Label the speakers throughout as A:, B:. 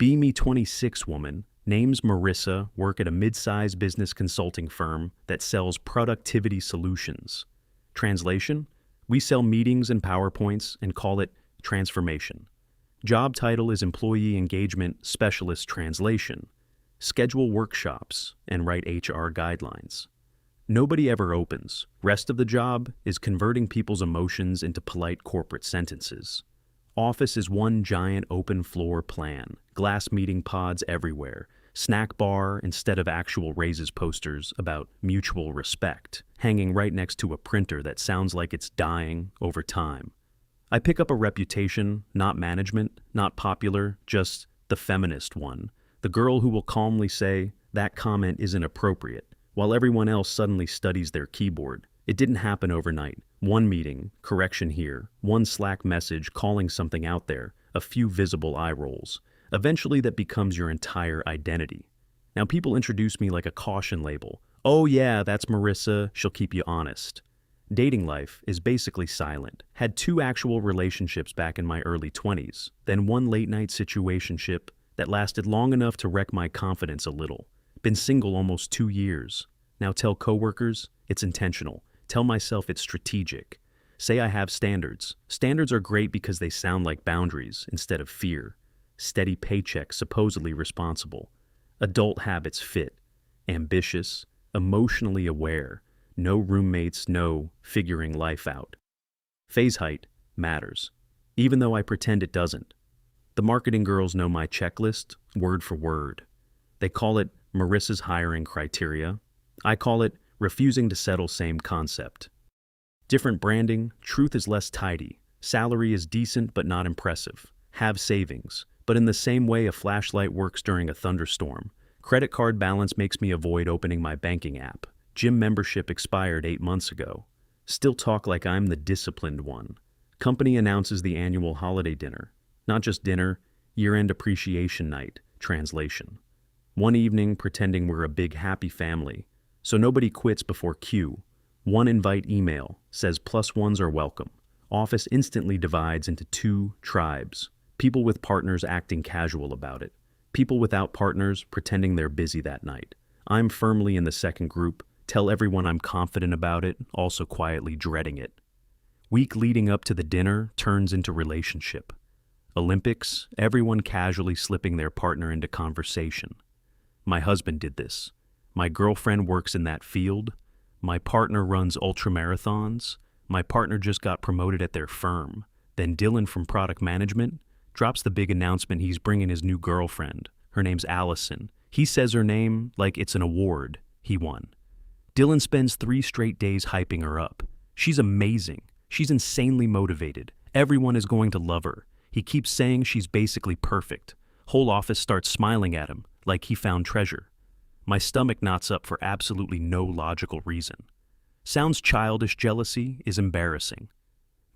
A: Me 26 woman, name's Marissa, work at a mid-sized business consulting firm that sells productivity solutions. Translation? We sell meetings and PowerPoints and call it transformation. Job title is Employee Engagement Specialist Translation. Schedule workshops and write HR guidelines. Nobody ever opens. Rest of the job is converting people's emotions into polite corporate sentences. Office is one giant open floor plan, glass meeting pods everywhere, snack bar instead of actual raises posters about mutual respect, hanging right next to a printer that sounds like it's dying over time. I pick up a reputation, not management, not popular, just the feminist one, the girl who will calmly say, that comment isn't appropriate, while everyone else suddenly studies their keyboard. It didn't happen overnight. One meeting, correction here, one Slack message calling something out there, a few visible eye rolls. Eventually that becomes your entire identity. Now people introduce me like a caution label. Oh yeah, that's Marissa, she'll keep you honest. Dating life is basically silent. Had 2 actual relationships back in my early 20s, then one late-night situationship that lasted long enough to wreck my confidence a little. Been single almost 2 years. Now tell coworkers, it's intentional. Tell myself it's strategic. Say I have standards. Standards are great because they sound like boundaries instead of fear. Steady paycheck, supposedly responsible. Adult habits fit. Ambitious, emotionally aware. No roommates, no figuring life out. Phase height matters, even though I pretend it doesn't. The marketing girls know my checklist, word for word. They call it Marissa's hiring criteria. I call it refusing to settle, same concept. Different branding, truth is less tidy. Salary is decent but not impressive. Have savings, but in the same way a flashlight works during a thunderstorm. Credit card balance makes me avoid opening my banking app. Gym membership expired 8 months ago. Still talk like I'm the disciplined one. Company announces the annual holiday dinner. Not just dinner, year-end appreciation night, translation. One evening pretending we're a big happy family. So nobody quits before Q. One invite email says +1s are welcome. Office instantly divides into 2 tribes. People with partners acting casual about it. People without partners pretending they're busy that night. I'm firmly in the second group. Tell everyone I'm confident about it, also quietly dreading it. Week leading up to the dinner turns into relationship. Olympics, everyone casually slipping their partner into conversation. My husband did this. My girlfriend works in that field. My partner runs ultramarathons. My partner just got promoted at their firm. Then Dylan from product management drops the big announcement he's bringing his new girlfriend. Her name's Allison. He says her name like it's an award he won. Dylan spends 3 straight days hyping her up. She's amazing. She's insanely motivated. Everyone is going to love her. He keeps saying she's basically perfect. Whole office starts smiling at him like he found treasure. My stomach knots up for absolutely no logical reason. Sounds childish. Jealousy is embarrassing.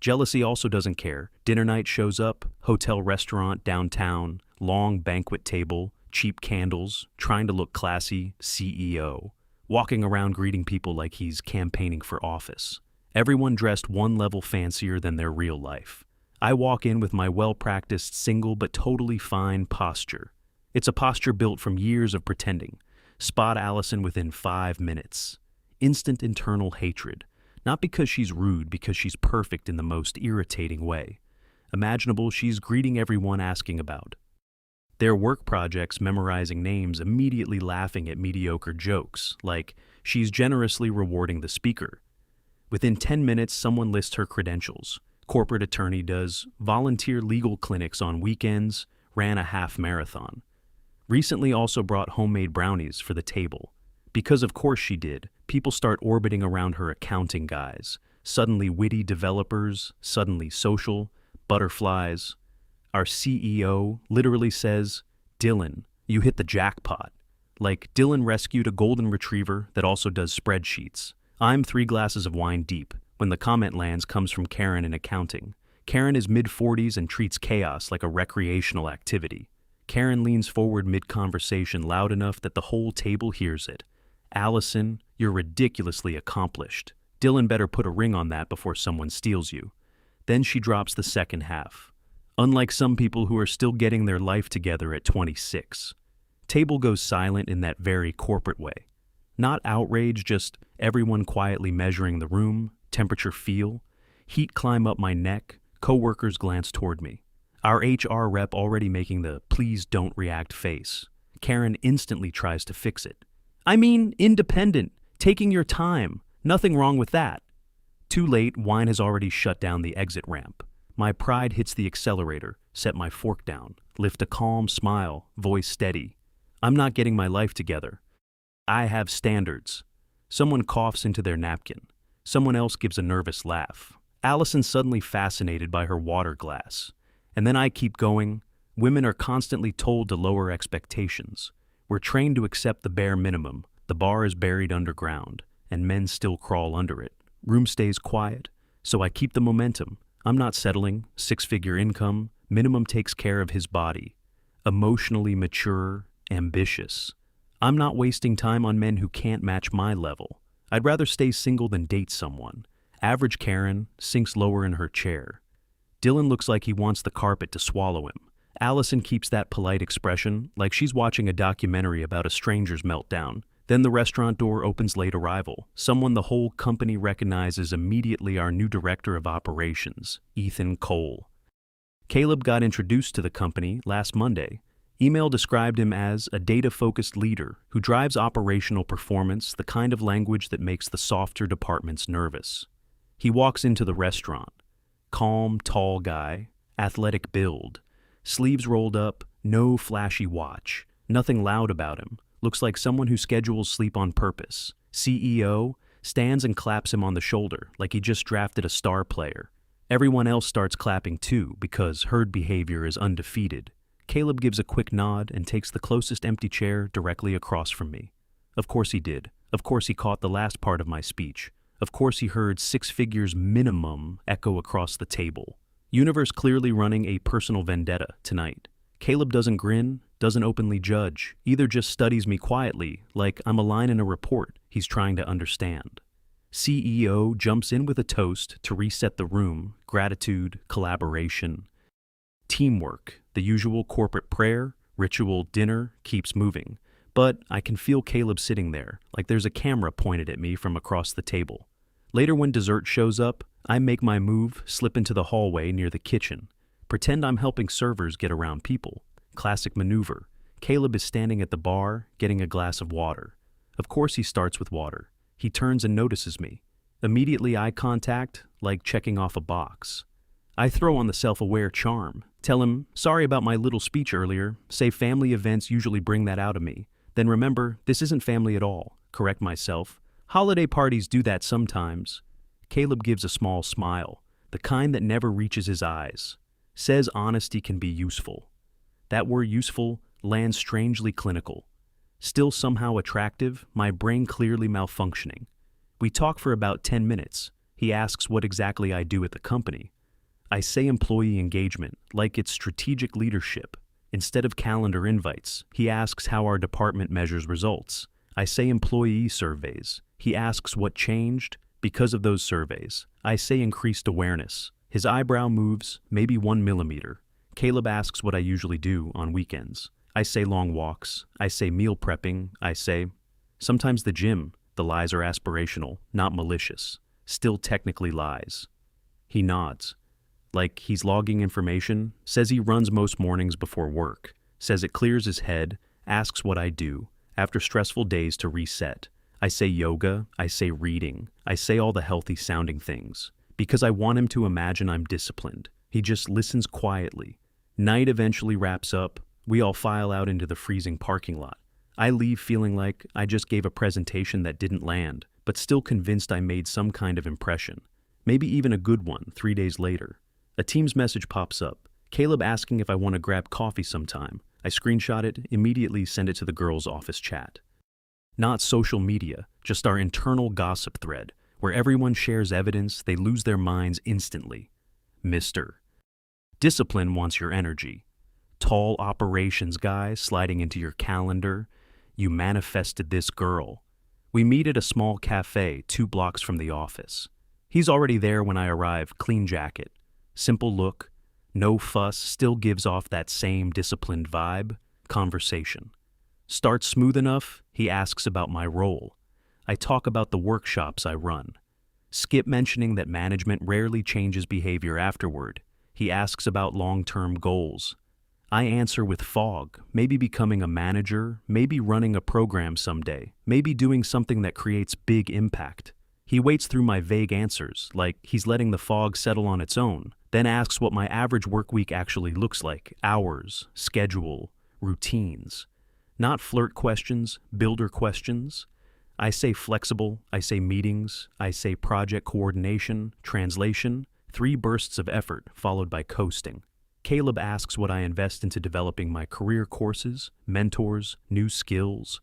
A: Jealousy also doesn't care. Dinner night shows up, hotel restaurant downtown, long banquet table, cheap candles, trying to look classy, CEO, walking around greeting people like he's campaigning for office. Everyone dressed one level fancier than their real life. I walk in with my well-practiced single but totally fine posture. It's a posture built from years of pretending. Spot Allison within 5 minutes. Instant internal hatred. Not because she's rude, because she's perfect in the most irritating way imaginable. She's greeting everyone asking about their work projects, memorizing names, immediately laughing at mediocre jokes, like she's generously rewarding the speaker. Within 10 minutes, someone lists her credentials. Corporate attorney, does volunteer legal clinics on weekends, ran a half marathon. Recently also brought homemade brownies for the table. Because of course she did, people start orbiting around her accounting guys. Suddenly witty developers, suddenly social, butterflies. Our CEO literally says, Dylan, you hit the jackpot. Like Dylan rescued a golden retriever that also does spreadsheets. I'm 3 glasses of wine deep when the comment lands comes from Karen in accounting. Karen is mid-40s and treats chaos like a recreational activity. Karen leans forward mid-conversation loud enough that the whole table hears it. Allison, you're ridiculously accomplished. Dylan better put a ring on that before someone steals you. Then she drops the second half. Unlike some people who are still getting their life together at 26. Table goes silent in that very corporate way. Not outrage, just everyone quietly measuring the room, temperature feel, heat climb up my neck, coworkers glance toward me. Our HR rep already making the please don't react face. Karen instantly tries to fix it. I mean, independent, taking your time, nothing wrong with that. Too late, wine has already shut down the exit ramp. My pride hits the accelerator, set my fork down, lift a calm smile, voice steady. I'm not getting my life together. I have standards. Someone coughs into their napkin. Someone else gives a nervous laugh. Allison's suddenly fascinated by her water glass. And then I keep going. Women are constantly told to lower expectations. We're trained to accept the bare minimum. The bar is buried underground, and men still crawl under it. Room stays quiet, so I keep the momentum. I'm not settling. 6-figure income. Minimum takes care of his body. Emotionally mature, ambitious. I'm not wasting time on men who can't match my level. I'd rather stay single than date someone. Average Karen sinks lower in her chair. Dylan looks like he wants the carpet to swallow him. Allison keeps that polite expression, like she's watching a documentary about a stranger's meltdown. Then the restaurant door opens late arrival. Someone the whole company recognizes immediately, our new director of operations, Ethan Cole. Caleb got introduced to the company last Monday. Email described him as a data-focused leader who drives operational performance, the kind of language that makes the softer departments nervous. He walks into the restaurant. Calm, tall guy, athletic build, sleeves rolled up, no flashy watch, nothing loud about him. Looks like someone who schedules sleep on purpose. CEO stands and claps him on the shoulder like he just drafted a star player. Everyone else starts clapping too because herd behavior is undefeated. Caleb gives a quick nod and takes the closest empty chair directly across from me. Of course he did. Of course he caught the last part of my speech. Of course he heard 6 figures minimum echo across the table. Universe clearly running a personal vendetta tonight. Caleb doesn't grin, doesn't openly judge, either just studies me quietly, like I'm a line in a report he's trying to understand. CEO jumps in with a toast to reset the room, gratitude, collaboration. Teamwork, the usual corporate prayer, ritual dinner keeps moving. But I can feel Caleb sitting there, like there's a camera pointed at me from across the table. Later when dessert shows up, I make my move, slip into the hallway near the kitchen. Pretend I'm helping servers get around people. Classic maneuver. Caleb is standing at the bar, getting a glass of water. Of course he starts with water. He turns and notices me. Immediately eye contact, like checking off a box. I throw on the self-aware charm. Tell him, sorry about my little speech earlier. Say family events usually bring that out of me. Then remember, this isn't family at all. Correct myself. Holiday parties do that sometimes. Caleb gives a small smile, the kind that never reaches his eyes. Says honesty can be useful. That word useful lands strangely clinical. Still somehow attractive, my brain clearly malfunctioning. We talk for about 10 minutes. He asks what exactly I do at the company. I say employee engagement, like it's strategic leadership. Instead of calendar invites, he asks how our department measures results. I say employee surveys. He asks what changed because of those surveys. I say increased awareness. His eyebrow moves, maybe 1 millimeter. Caleb asks what I usually do on weekends. I say long walks. I say meal prepping. I say, sometimes the gym. The lies are aspirational, not malicious. Still technically lies. He nods. Like he's logging information, says he runs most mornings before work, says it clears his head, asks what I do, after stressful days to reset. I say yoga, I say reading, I say all the healthy sounding things, because I want him to imagine I'm disciplined. He just listens quietly. Night eventually wraps up, we all file out into the freezing parking lot. I leave feeling like I just gave a presentation that didn't land, but still convinced I made some kind of impression. Maybe even a good one 3 days later. A Teams message pops up. Caleb asking if I want to grab coffee sometime. I screenshot it, immediately send it to the girls' office chat. Not social media, just our internal gossip thread, where everyone shares evidence, they lose their minds instantly. Mr. Discipline wants your energy. Tall operations guy sliding into your calendar. You manifested this girl. We meet at a small cafe 2 blocks from the office. He's already there when I arrive, clean jacket. Simple look, No fuss, still gives off that same disciplined vibe. Conversation. Starts smooth enough, he asks about my role. I talk about the workshops I run. Skip mentioning that management rarely changes behavior afterward. He asks about long-term goals. I answer with fog, maybe becoming a manager, maybe running a program someday, maybe doing something that creates big impact. He waits through my vague answers, like he's letting the fog settle on its own, then asks what my average work week actually looks like: hours, schedule, routines. Not flirt questions, builder questions. I say flexible, I say meetings, I say project coordination, translation, 3 bursts of effort followed by coasting. Caleb asks what I invest into developing my career courses, mentors, new skills,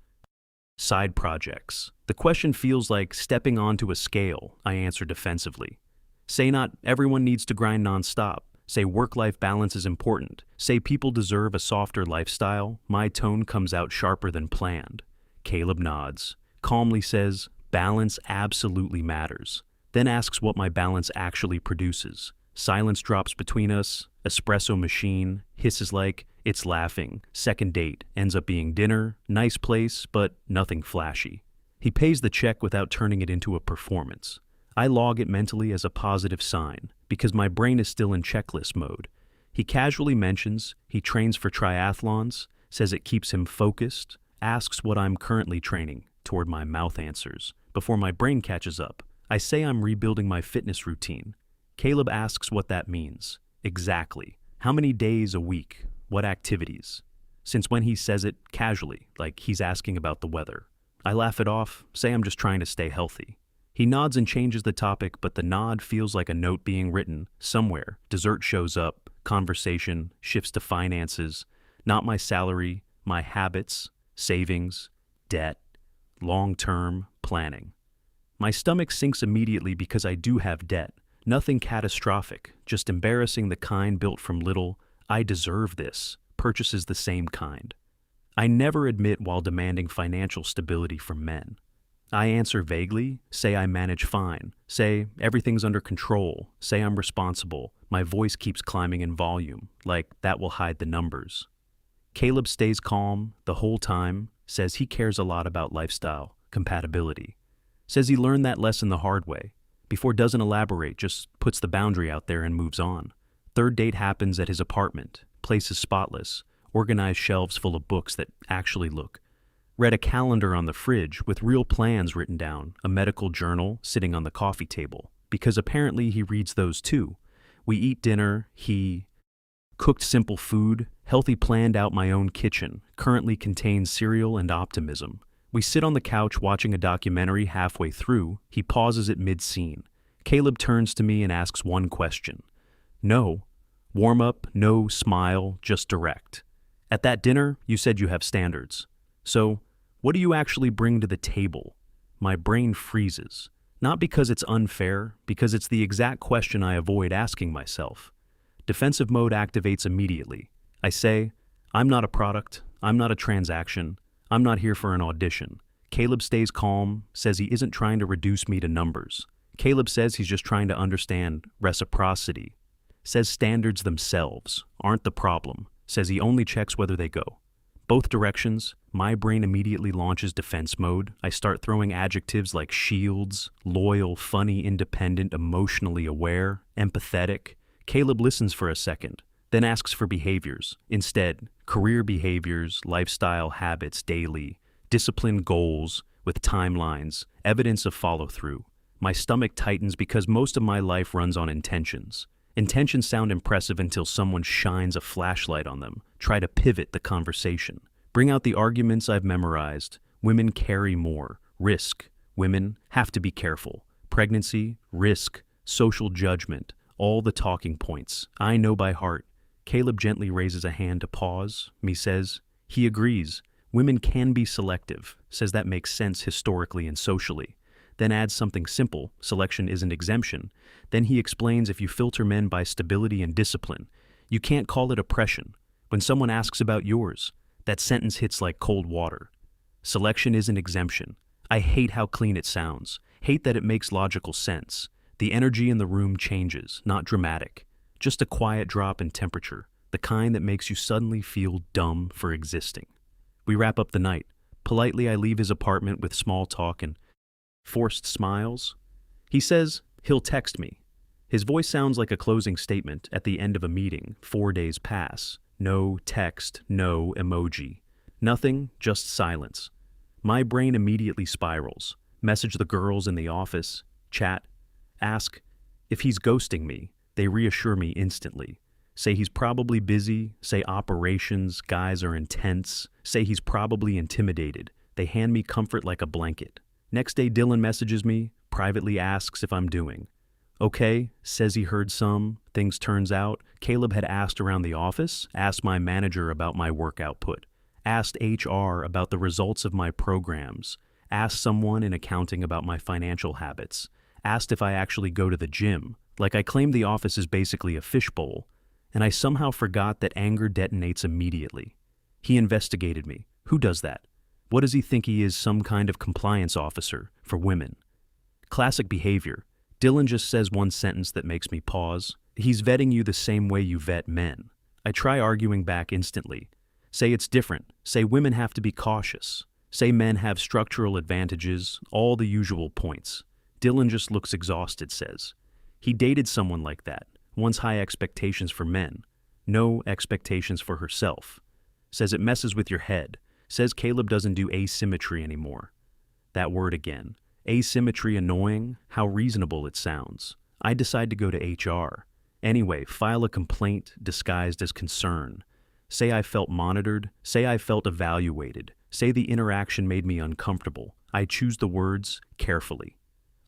A: side projects. The question feels like stepping onto a scale, I answer defensively. Say not everyone needs to grind nonstop. Say work-life balance is important. Say people deserve a softer lifestyle. My tone comes out sharper than planned. Caleb nods, calmly says, balance absolutely matters. Then asks what my balance actually produces. Silence drops between us. Espresso machine hisses like it's laughing. Second date ends up being dinner, nice place, but nothing flashy. He pays the check without turning it into a performance. I log it mentally as a positive sign, because my brain is still in checklist mode. He casually mentions he trains for triathlons, says it keeps him focused, asks what I'm currently training, toward my mouth answers. Before my brain catches up, I say I'm rebuilding my fitness routine. Caleb asks what that means. Exactly. How many days a week? What activities? Since when he says it casually, like he's asking about the weather. I laugh it off, say I'm just trying to stay healthy. He nods and changes the topic, but the nod feels like a note being written somewhere. Dessert shows up, conversation shifts to finances, not my salary, my habits, savings, debt, long-term planning. My stomach sinks immediately because I do have debt. Nothing catastrophic, just embarrassing, the kind built from little, I deserve this, purchases the same kind. I never admit while demanding financial stability from men. I answer vaguely, say I manage fine, say everything's under control, say I'm responsible. My voice keeps climbing in volume, like that will hide the numbers. Caleb stays calm the whole time, says he cares a lot about lifestyle compatibility. Says he learned that lesson the hard way. Before doesn't elaborate, just puts the boundary out there and moves on. Third date happens at his apartment. Place is spotless. Organized shelves full of books that actually look. Read a calendar on the fridge with real plans written down. A medical journal sitting on the coffee table. Because apparently he reads those too. We eat dinner. He cooked simple food. Healthy, planned out my own kitchen. Currently contains cereal and optimism. We sit on the couch watching a documentary. Halfway through, he pauses at mid-scene. Caleb turns to me and asks one question. No. Warm up, no smile, just direct. At that dinner, you said you have standards. So, what do you actually bring to the table? My brain freezes. Not because it's unfair, because it's the exact question I avoid asking myself. Defensive mode activates immediately. I say, I'm not a product, I'm not a transaction, I'm not here for an audition. Caleb stays calm, says he isn't trying to reduce me to numbers. Caleb says he's just trying to understand reciprocity. Says standards themselves aren't the problem. Says he only checks whether they go. Both directions, my brain immediately launches defense mode. I start throwing adjectives like shields, loyal, funny, independent, emotionally aware, empathetic. Caleb listens for a second, then asks for behaviors. Instead, career behaviors, lifestyle habits daily, disciplined goals with timelines, evidence of follow-through. My stomach tightens because most of my life runs on intentions. Intentions sound impressive until someone shines a flashlight on them. Try to pivot the conversation. Bring out the arguments I've memorized. Women carry more. Risk. Women have to be careful. Pregnancy, risk, social judgment. All the talking points. I know by heart. Caleb gently raises a hand to pause. Me says, he agrees. Women can be selective. Says that makes sense historically and socially. Then adds something simple, selection isn't exemption. Then he explains if you filter men by stability and discipline, you can't call it oppression. When someone asks about yours, that sentence hits like cold water. Selection isn't exemption. I hate how clean it sounds. Hate that it makes logical sense. The energy in the room changes, not dramatic. Just a quiet drop in temperature, the kind that makes you suddenly feel dumb for existing. We wrap up the night. Politely, I leave his apartment with small talk and forced smiles. He says he'll text me. His voice sounds like a closing statement at the end of a meeting. 4 days pass. No text, no emoji. Nothing, just silence. My brain immediately spirals. Message the girls in the office, chat, ask. If he's ghosting me, they reassure me instantly. Say he's probably busy, say operations, guys are intense, say he's probably intimidated. They hand me comfort like a blanket. Next day, Dylan messages me, privately asks if I'm doing okay, says he heard some things. Turns out, Caleb had asked around the office, asked my manager about my work output, asked HR about the results of my programs, asked someone in accounting about my financial habits, asked if I actually go to the gym, like I claimed the office is basically a fishbowl, and I somehow forgot that anger detonates immediately. He investigated me. Who does that? What does he think he is, some kind of compliance officer for women? Classic behavior. Dylan just says one sentence that makes me pause. He's vetting you the same way you vet men. I try arguing back instantly. Say it's different. Say women have to be cautious. Say men have structural advantages, all the usual points. Dylan just looks exhausted, says. He dated someone like that, wants high expectations for men, no expectations for herself. Says it messes with your head. Says Caleb doesn't do asymmetry anymore. That word again. Asymmetry annoying? How reasonable it sounds. I decide to go to HR. Anyway, file a complaint disguised as concern. Say I felt monitored. Say I felt evaluated. Say the interaction made me uncomfortable. I choose the words carefully.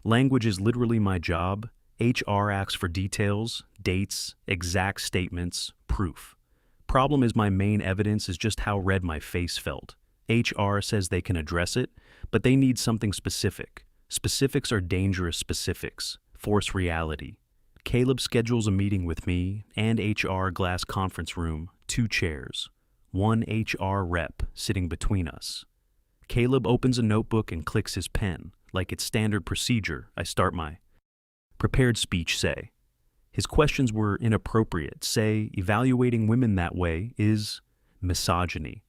A: Language is literally my job. HR asks for details, dates, exact statements, proof. Problem is my main evidence is just how red my face felt. HR says they can address it, but they need something specific. Specifics are dangerous specifics. Force reality. Caleb schedules a meeting with me and HR, glass conference room, 2 chairs. 1 HR rep sitting between us. Caleb opens a notebook and clicks his pen. Like it's standard procedure, I start my prepared speech. Say. His questions were inappropriate. Say, evaluating women that way is misogyny.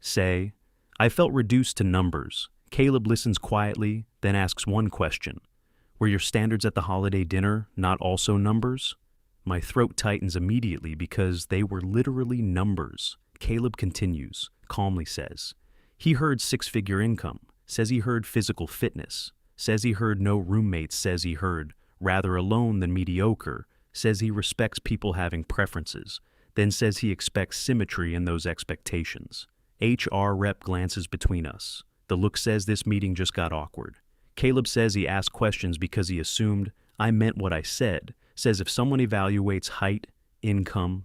A: Say, I felt reduced to numbers. Caleb listens quietly, then asks one question. Were your standards at the holiday dinner not also numbers? My throat tightens immediately because they were literally numbers. Caleb continues, calmly says. He heard 6-figure income, says he heard physical fitness, says he heard no roommates, says he heard rather alone than mediocre, says he respects people having preferences, then says he expects symmetry in those expectations. HR rep glances between us. The look says this meeting just got awkward. Caleb says he asked questions because he assumed I meant what I said, says if someone evaluates height, income,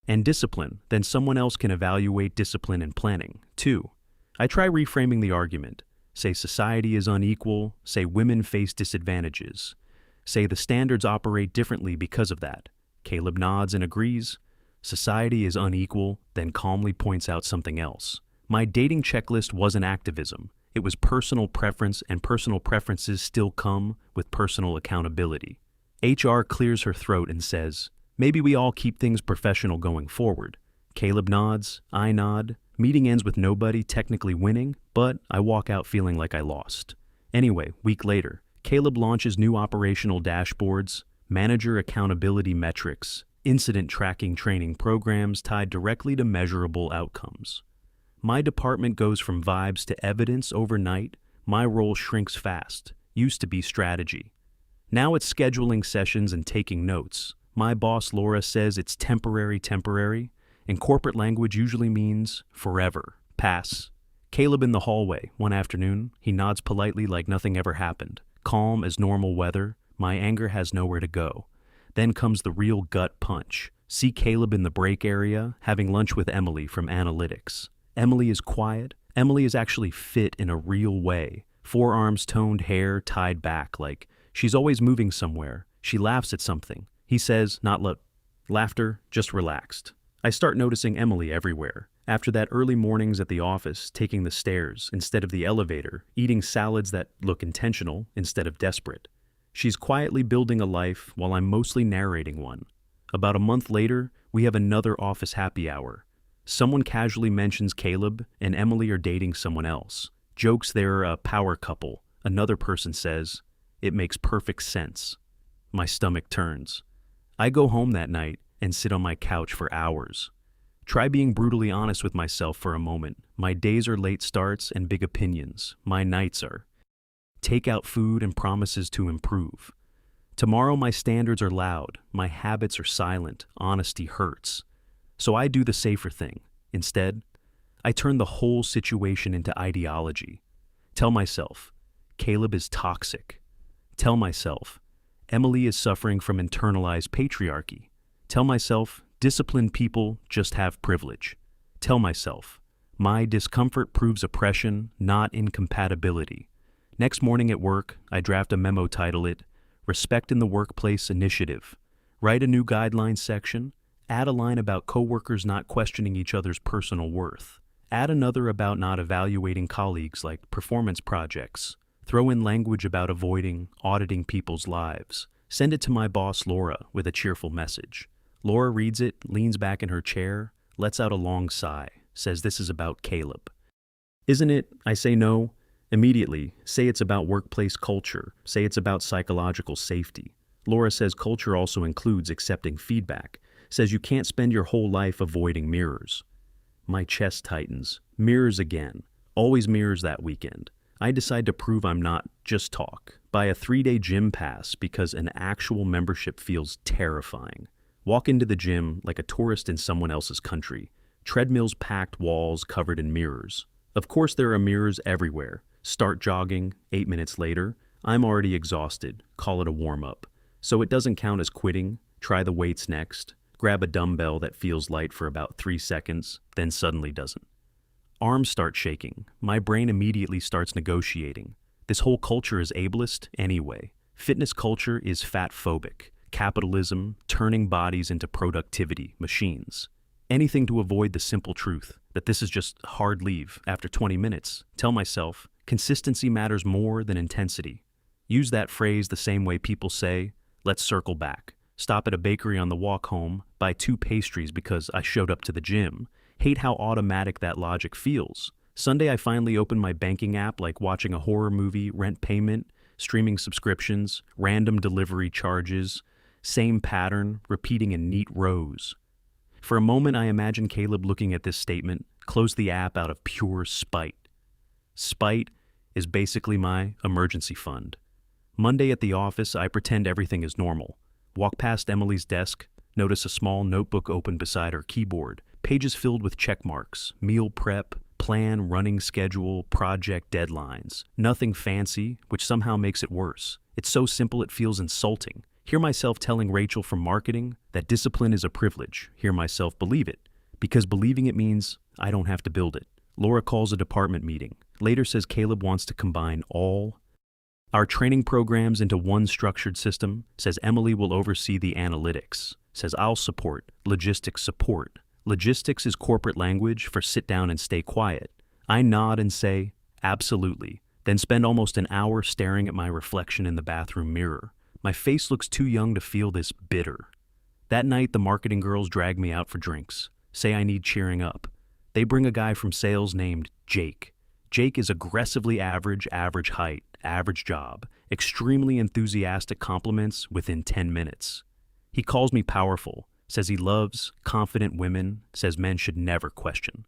A: and discipline, then someone else can evaluate discipline and planning, too. I try reframing the argument. Say society is unequal, say women face disadvantages. Say the standards operate differently because of that. Caleb nods and agrees. Society is unequal, then calmly points out something else. My dating checklist wasn't activism. It was personal preference, and personal preferences still come with personal accountability. HR clears her throat and says, maybe we all keep things professional going forward. Caleb nods, I nod. Meeting ends with nobody technically winning, but I walk out feeling like I lost. Anyway, week later, Caleb launches new operational dashboards, manager accountability metrics, incident tracking training programs tied directly to measurable outcomes. My department goes from vibes to evidence overnight. My role shrinks fast. Used to be strategy. Now it's scheduling sessions and taking notes. My boss Laura says it's temporary. In corporate language usually means forever. Pass. Caleb in the hallway one afternoon. He nods politely like nothing ever happened. Calm as normal weather. My anger has nowhere to go. Then comes the real gut punch. See Caleb in the break area, having lunch with Emily from analytics. Emily is quiet. Emily is actually fit in a real way. Forearms toned, hair tied back like she's always moving somewhere. She laughs at something. He says, not laughter, just relaxed. I start noticing Emily everywhere. After that, early mornings at the office, taking the stairs instead of the elevator, eating salads that look intentional instead of desperate. She's quietly building a life while I'm mostly narrating one. About a month later, we have another office happy hour. Someone casually mentions Caleb and Emily are dating someone else. Jokes they're a power couple. Another person says, "It makes perfect sense." My stomach turns. I go home that night and sit on my couch for hours. Try being brutally honest with myself for a moment. My days are late starts and big opinions. My nights are takeout food and promises to improve. Tomorrow my standards are loud. My habits are silent. Honesty hurts. So I do the safer thing. Instead, I turn the whole situation into ideology. Tell myself, Caleb is toxic. Tell myself, Emily is suffering from internalized patriarchy. Tell myself, disciplined people just have privilege. Tell myself, my discomfort proves oppression, not incompatibility. Next morning at work, I draft a memo, title it, Respect in the Workplace Initiative. Write a new guidelines section. Add a line about coworkers not questioning each other's personal worth. Add another about not evaluating colleagues like performance projects. Throw in language about avoiding auditing people's lives. Send it to my boss, Laura, with a cheerful message. Laura reads it, leans back in her chair, lets out a long sigh, says this is about Caleb. Isn't it? I say no. Immediately, say it's about workplace culture. Say it's about psychological safety. Laura says culture also includes accepting feedback. Says you can't spend your whole life avoiding mirrors. My chest tightens. Mirrors again. Always mirrors that weekend. I decide to prove I'm not just talk. Buy a 3-day gym pass because an actual membership feels terrifying. Walk into the gym like a tourist in someone else's country. Treadmills, packed walls covered in mirrors. Of course there are mirrors everywhere. Start jogging. 8 minutes later, I'm already exhausted. Call it a warm-up. So it doesn't count as quitting. Try the weights next. Grab a dumbbell that feels light for about 3 seconds, then suddenly doesn't. Arms start shaking. My brain immediately starts negotiating. This whole culture is ableist anyway. Fitness culture is fat-phobic. Capitalism, turning bodies into productivity machines. Anything to avoid the simple truth that this is just hard leave after 20 minutes. Tell myself, consistency matters more than intensity. Use that phrase the same way people say, let's circle back. Stop at a bakery on the walk home, buy 2 pastries because I showed up to the gym. Hate how automatic that logic feels. Sunday I finally opened my banking app like watching a horror movie, rent payment, streaming subscriptions, random delivery charges, same pattern, repeating in neat rows. For a moment I imagine Caleb looking at this statement, close the app out of pure spite. Spite is basically my emergency fund. Monday at the office I pretend everything is normal. Walk past Emily's desk, notice a small notebook open beside her keyboard, pages filled with check marks, meal prep, plan, running schedule, project deadlines. Nothing fancy, which somehow makes it worse. It's so simple it feels insulting. Hear myself telling Rachel from marketing that discipline is a privilege. Hear myself believe it, because believing it means I don't have to build it. Laura calls a department meeting. Later says Caleb wants to combine all our training programs into one structured system, says Emily will oversee the analytics, says I'll support, logistics support. Logistics is corporate language for sit down and stay quiet. I nod and say, absolutely, then spend almost an hour staring at my reflection in the bathroom mirror. My face looks too young to feel this bitter. That night, the marketing girls drag me out for drinks, say I need cheering up. They bring a guy from sales named Jake. Jake is aggressively average height, average job, extremely enthusiastic compliments within 10 minutes. He calls me powerful, says he loves confident women, says men should never question.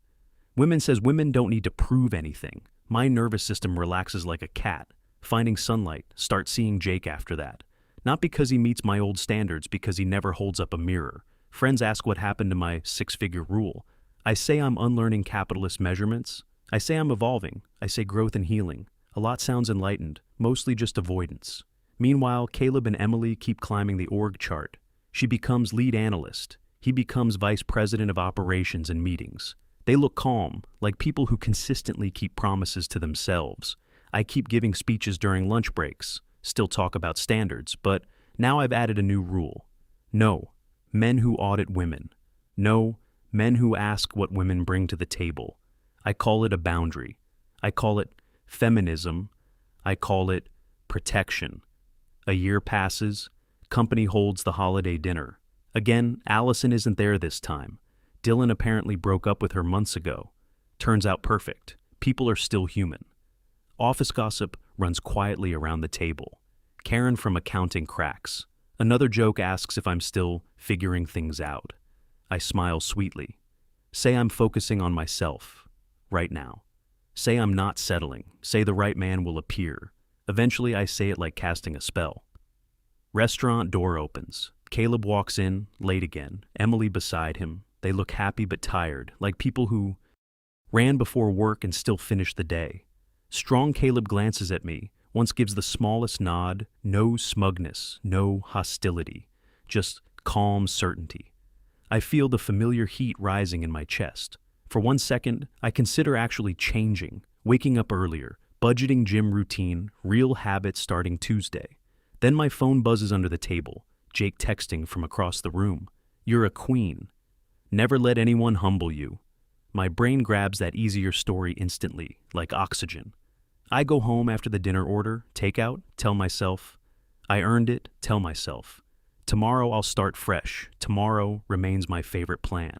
A: Women says women don't need to prove anything. My nervous system relaxes like a cat. Finding sunlight, start seeing Jake after that. Not because he meets my old standards, because he never holds up a mirror. Friends ask what happened to my 6-figure rule. I say I'm unlearning capitalist measurements. I say I'm evolving. I say growth and healing. A lot sounds enlightened, mostly just avoidance. Meanwhile, Caleb and Emily keep climbing the org chart. She becomes lead analyst. He becomes vice president of operations and meetings. They look calm, like people who consistently keep promises to themselves. I keep giving speeches during lunch breaks, still talk about standards, but now I've added a new rule. No, men who audit women. No, men who ask what women bring to the table. I call it a boundary. I call it feminism. I call it protection. A year passes. Company holds the holiday dinner. Again, Allison isn't there this time. Dylan apparently broke up with her months ago. Turns out perfect. People are still human. Office gossip runs quietly around the table. Karen from accounting cracks. Another joke asks if I'm still figuring things out. I smile sweetly. Say I'm focusing on myself. Right now. Say I'm not settling. Say the right man will appear. Eventually I say it like casting a spell. Restaurant door opens. Caleb walks in, late again. Emily beside him. They look happy but tired, like people who ran before work and still finished the day. Strong Caleb glances at me, once gives the smallest nod, no smugness, no hostility, just calm certainty. I feel the familiar heat rising in my chest. For 1 second, I consider actually changing, waking up earlier, budgeting gym routine, real habits starting Tuesday. Then my phone buzzes under the table, Jake texting from across the room. You're a queen. Never let anyone humble you. My brain grabs that easier story instantly, like oxygen. I go home after the dinner order, takeout, tell myself, I earned it, tell myself. Tomorrow I'll start fresh. Tomorrow remains my favorite plan.